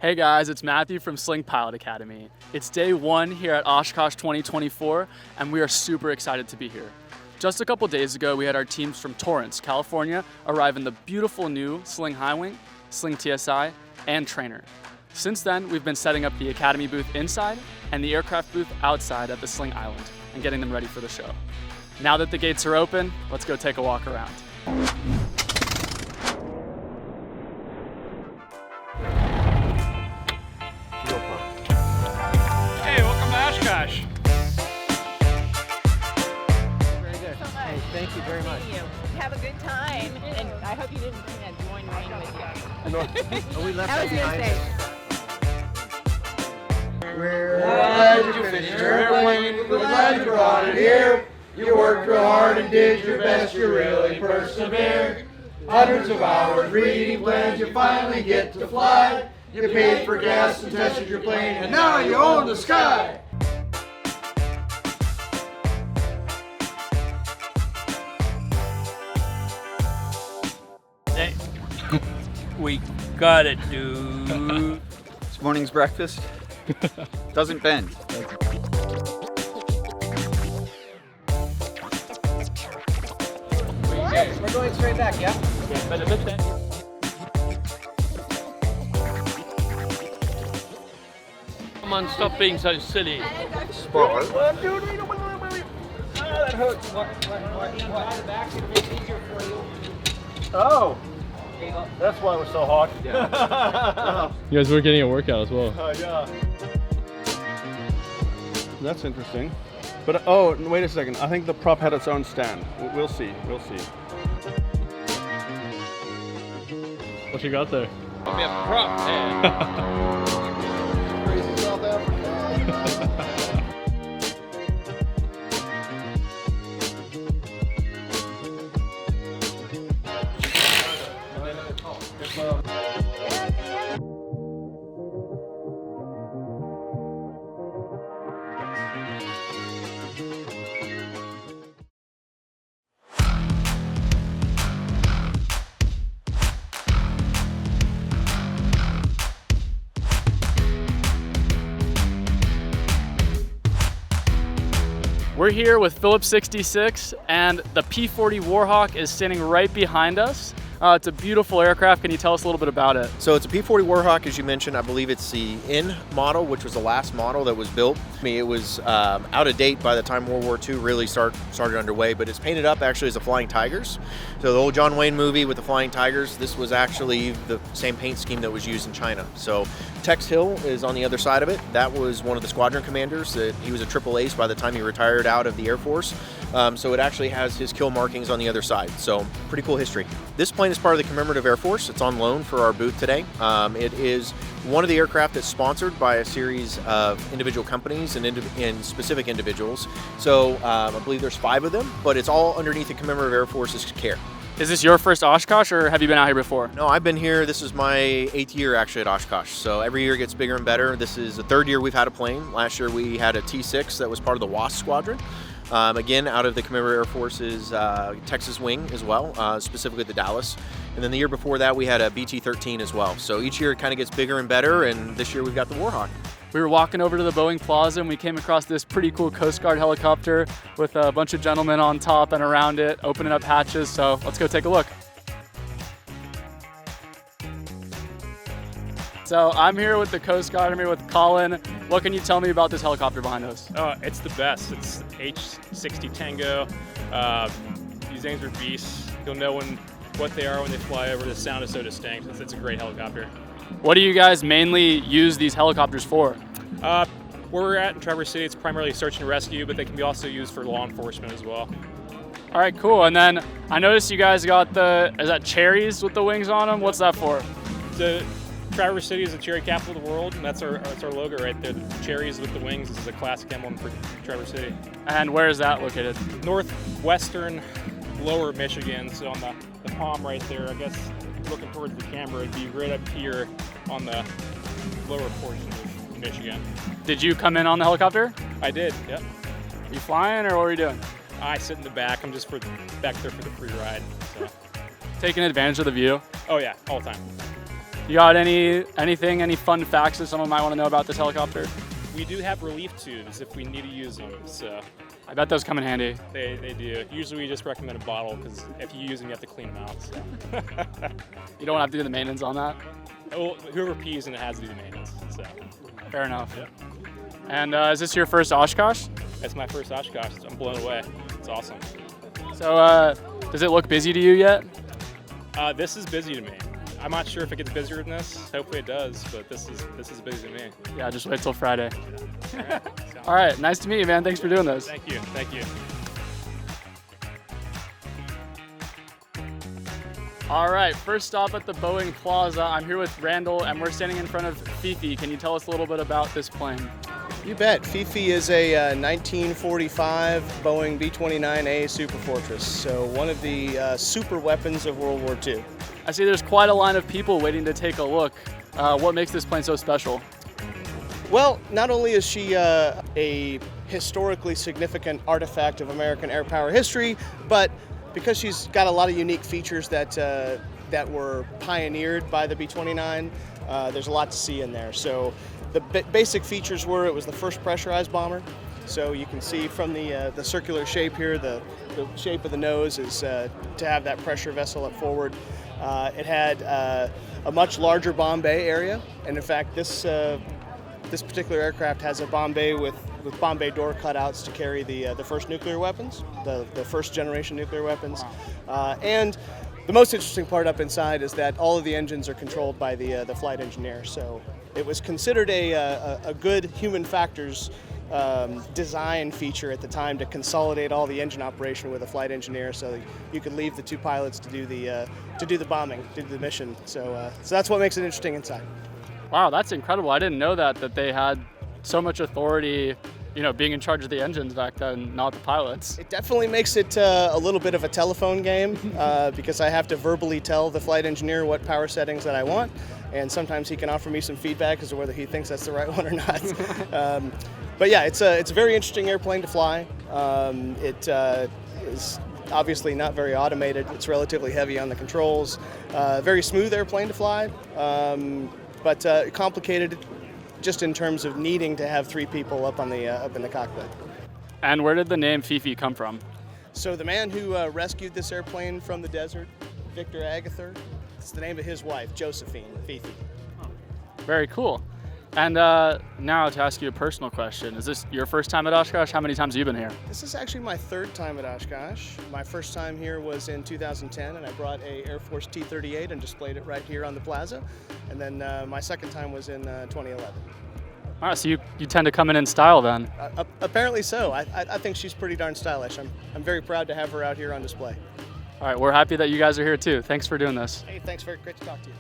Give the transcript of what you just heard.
Hey guys, it's Matthew from Sling Pilot Academy. It's day one here at Oshkosh 2024, and we are super excited to be here. Just a couple days ago, we had our teams from Torrance, California, arrive in the beautiful new Sling High Wing, Sling TSI, and Trainer. Since then, we've been setting up the Academy booth inside and the aircraft booth outside at the Sling Island and getting them ready for the show. Now that the gates are open, let's go take a walk around. Oshkosh. Very good. So much. Hey, thank you very much. Thank you. Have a good time, and I hope you didn't bring that join ring with you. We left I was that gonna behind say. us. We're glad you finished your airplane. We're glad you brought it here. You worked real hard and did your best. You really persevered. Hundreds of hours reading plans. You finally get to fly. You paid for gas and tested your plane, and now you own the sky. Hey, we got it, dude. This morning's breakfast doesn't bend. We're going straight back, yeah? Come on, stop being so silly. Spot. That hooks. Oh, that's why we're so hot. You guys were getting a workout as well. Yeah. That's interesting. But oh, wait a second. I think the prop had its own stand. We'll see. We'll see. What you got there? Give me a prop, man. Crazy South Africa. We're here with Phillips 66, and the P40 Warhawk is standing right behind us. It's a beautiful aircraft. Can you tell us a little bit about it? So it's a P40 Warhawk, as you mentioned. I believe it's the N model, which was the last model that was built. I mean, it was out of date by the time World War II really started underway, but it's painted up actually as the Flying Tigers. So the old John Wayne movie with the Flying Tigers, this was actually the same paint scheme that was used in China. So Tex Hill is on the other side of it. That was one of the squadron commanders. He was a triple ace by the time he retired out of the Air Force. So it actually has his kill markings on the other side. So pretty cool history. This plane is part of the Commemorative Air Force. It's on loan for our booth today. It is one of the aircraft that's sponsored by a series of individual companies and specific individuals. So I believe there's 5 of them, but it's all underneath the Commemorative Air Force's care. Is this your first Oshkosh, or have you been out here before? No, I've been here. This is my 8th year actually at Oshkosh. So every year gets bigger and better. This is the 3rd year we've had a plane. Last year we had a T6 that was part of the WASP squadron. Again, out of the Commemorative Air Force's Texas wing as well, specifically the Dallas. And then the year before that, we had a BT-13 as well. So each year it kind of gets bigger and better, and this year we've got the Warhawk. We were walking over to the Boeing Plaza, and we came across this pretty cool Coast Guard helicopter with a bunch of gentlemen on top and around it, opening up hatches. So let's go take a look. So I'm here with the Coast Guard. I'm here with Colin. What can you tell me about this helicopter behind us? It's the best. It's H-60 Tango. These things are beasts. You'll know what they are when they fly over. The sound is so distinct. It's a great helicopter. What do you guys mainly use these helicopters for? Where we're at in Traverse City, it's primarily search and rescue, but they can be also used for law enforcement as well. All right, cool. And then I noticed you guys got is that cherries with the wings on them? What's that for? Traverse City is the cherry capital of the world, and that's our logo right there. The cherries with the wings. This is a classic emblem for Traverse City. And where is that located? Northwestern lower Michigan, so on the palm right there, I guess looking towards the camera, it'd be right up here on the lower portion of Michigan. Did you come in on the helicopter? I did, yep. You flying, or what were you doing? I sit in the back. I'm just back there for the free ride. So. Taking advantage of the view? Oh yeah, all the time. You got any fun facts that someone might want to know about this helicopter? We do have relief tubes if we need to use them, so I bet those come in handy. they do. Usually we just recommend a bottle because if you use them, you have to clean them out. So. You don't have to do the maintenance on that? Well, whoever pees in it has to do the maintenance. So Fair enough. Yep. And is this your first Oshkosh? That's my first Oshkosh. I'm blown away. It's awesome. So does it look busy to you yet? This is busy to me. I'm not sure if it gets busier than this. Hopefully it does, but this is busy to me. Yeah, just wait till Friday. All right. All right, nice to meet you, man. Thanks for doing this. Thank you. Thank you. All right, first stop at the Boeing Plaza. I'm here with Randall, and we're standing in front of Fifi. Can you tell us a little bit about this plane? You bet. Fifi is a 1945 Boeing B29A Super Fortress, so one of the super weapons of World War II. I see there's quite a line of people waiting to take a look. What makes this plane so special? Well, not only is she a historically significant artifact of American air power history, but because she's got a lot of unique features that were pioneered by the B-29, there's a lot to see in there. So the basic features were it was the first pressurized bomber. So you can see from the circular shape here, the shape of the nose is to have that pressure vessel up forward. It had a much larger bomb bay area, and in fact this particular aircraft has a bomb bay with bomb bay door cutouts to carry the first nuclear weapons, the first generation nuclear weapons. And the most interesting part up inside is that all of the engines are controlled by the flight engineer. So it was considered a good human factors design feature at the time to consolidate all the engine operation with a flight engineer, so you could leave the two pilots to do the bombing, do the mission. So that's what makes it interesting inside. Wow, that's incredible. I didn't know that they had so much authority, being in charge of the engines back then, not the pilots. It definitely makes it a little bit of a telephone game because I have to verbally tell the flight engineer what power settings that I want, and sometimes he can offer me some feedback as to whether he thinks that's the right one or not. But yeah, it's a very interesting airplane to fly. It is obviously not very automated. It's relatively heavy on the controls. Very smooth airplane to fly, but complicated just in terms of needing to have three people up in the cockpit. And where did the name Fifi come from? So the man who rescued this airplane from the desert, Victor Agather, it's the name of his wife, Josephine, Fifi. Very cool. And now to ask you a personal question. Is this your first time at Oshkosh? How many times have you been here? This is actually my third time at Oshkosh. My first time here was in 2010, and I brought a Air Force T-38 and displayed it right here on the plaza. And then my second time was in 2011. All right, so you tend to come in style then. Apparently so. I think she's pretty darn stylish. I'm very proud to have her out here on display. All right, we're happy that you guys are here too. Thanks for doing this. Hey, thanks. Very great to talk to you.